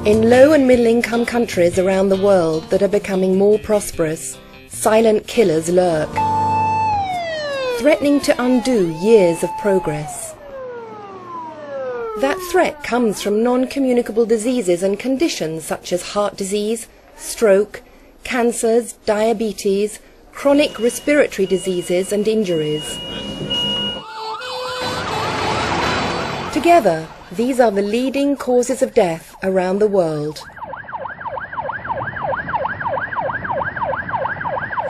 In low and middle income countries around the world that are becoming more prosperous, silent killers lurk, threatening to undo years of progress. That threat comes from non-communicable diseases and conditions such as heart disease, stroke, cancers, diabetes, chronic respiratory diseases and injuries. Together, these are the leading causes of death around the world.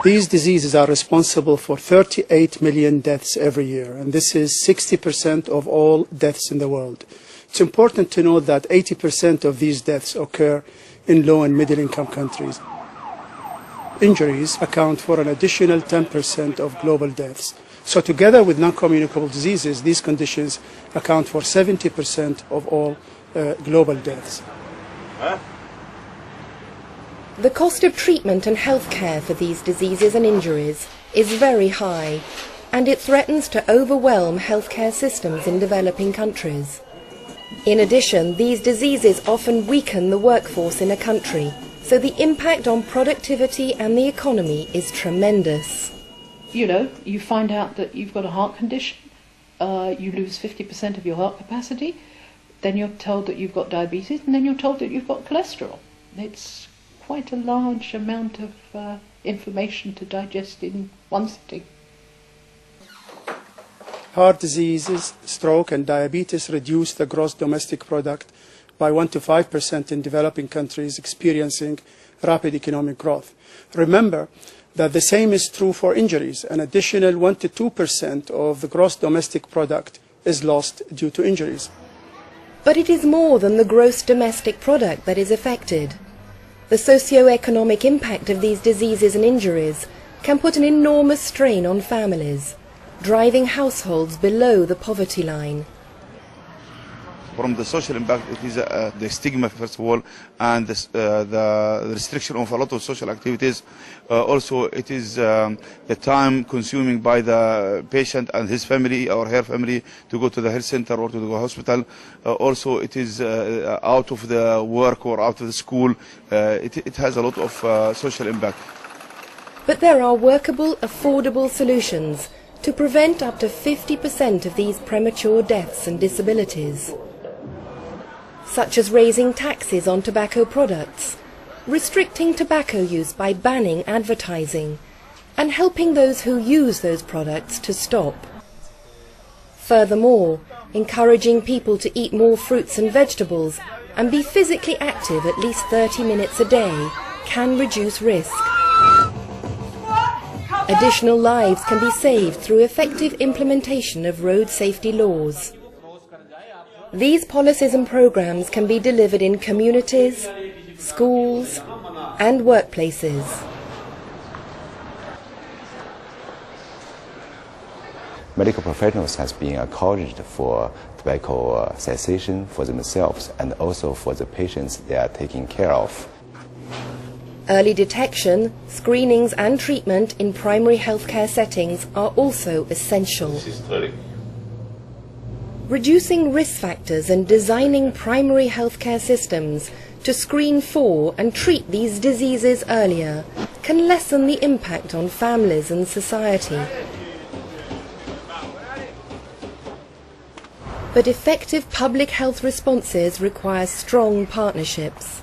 These diseases are responsible for 38 million deaths every year, and this is 60% of all deaths in the world. It's important to note that 80% of these deaths occur in low and middle income countries. Injuries account for an additional 10% of global deaths. So together with non-communicable diseases, these conditions account for 70% of all global deaths. The cost of treatment and health care for these diseases and injuries is very high, and it threatens to overwhelm healthcare systems in developing countries. In addition, these diseases often weaken the workforce in a country, so the impact on productivity and the economy is tremendous. You know, you find out that you've got a heart condition, you lose 50% of your heart capacity, then you're told that you've got diabetes, and then you're told that you've got cholesterol. It's quite a large amount of information to digest in one sitting. Heart diseases, stroke and diabetes reduce the gross domestic product by 1 to 5% in developing countries experiencing rapid economic growth. Remember that the same is true for injuries. An additional 1 to 2% of the gross domestic product is lost due to injuries. But it is more than the gross domestic product that is affected. The socio-economic impact of these diseases and injuries can put an enormous strain on families, driving households below the poverty line. From the social impact, it is the stigma, first of all, and the restriction of a lot of social activities. Also, it is the time consuming by the patient and his family or her family to go to the health center or to the hospital. Also, it is out of the work or out of the school. It has a lot of social impact. But there are workable, affordable solutions to prevent up to 50% of these premature deaths and disabilities, such as raising taxes on tobacco products, restricting tobacco use by banning advertising, and helping those who use those products to stop. Furthermore, encouraging people to eat more fruits and vegetables and be physically active at least 30 minutes a day can reduce risk. Additional lives can be saved through effective implementation of road safety laws. These policies and programs can be delivered in communities, schools, and workplaces. Medical professionals has been encouraged for tobacco cessation for themselves and also for the patients they are taking care of. Early detection, screenings and treatment in primary healthcare settings are also essential. Reducing risk factors and designing primary healthcare systems to screen for and treat these diseases earlier can lessen the impact on families and society. But effective public health responses require strong partnerships.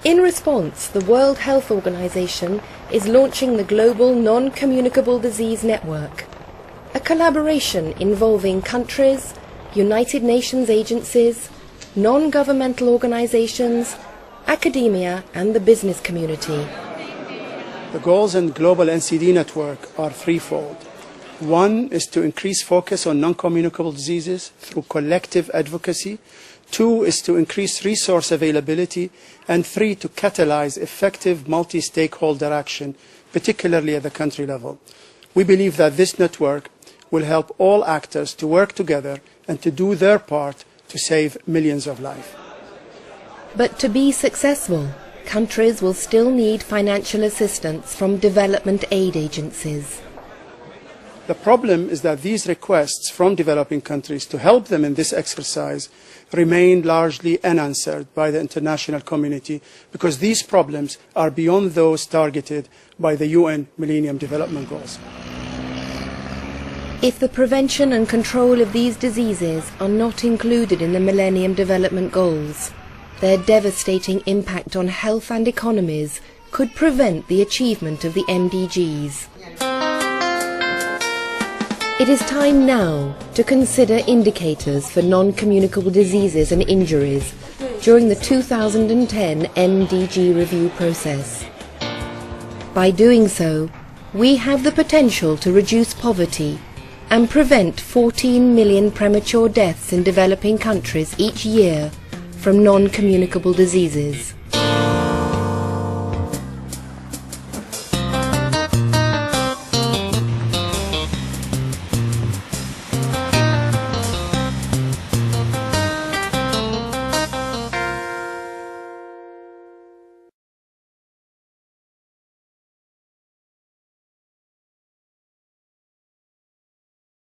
In response, the World Health Organization is launching the Global Non-Communicable Disease Network, a collaboration involving countries, United Nations agencies, non-governmental organizations, academia and the business community. The goals in Global NCD Network are threefold. One is to increase focus on non-communicable diseases through collective advocacy. Two is to increase resource availability. And three, to catalyze effective multi-stakeholder action, particularly at the country level. We believe that this network will help all actors to work together and to do their part to save millions of lives. But to be successful, countries will still need financial assistance from development aid agencies. The problem is that these requests from developing countries to help them in this exercise remain largely unanswered by the international community because these problems are beyond those targeted by the UN Millennium Development Goals. If the prevention and control of these diseases are not included in the Millennium Development Goals, their devastating impact on health and economies could prevent the achievement of the MDGs. It is time now to consider indicators for non-communicable diseases and injuries during the 2010 MDG review process. By doing so, we have the potential to reduce poverty and prevent 14 million premature deaths in developing countries each year from non-communicable diseases.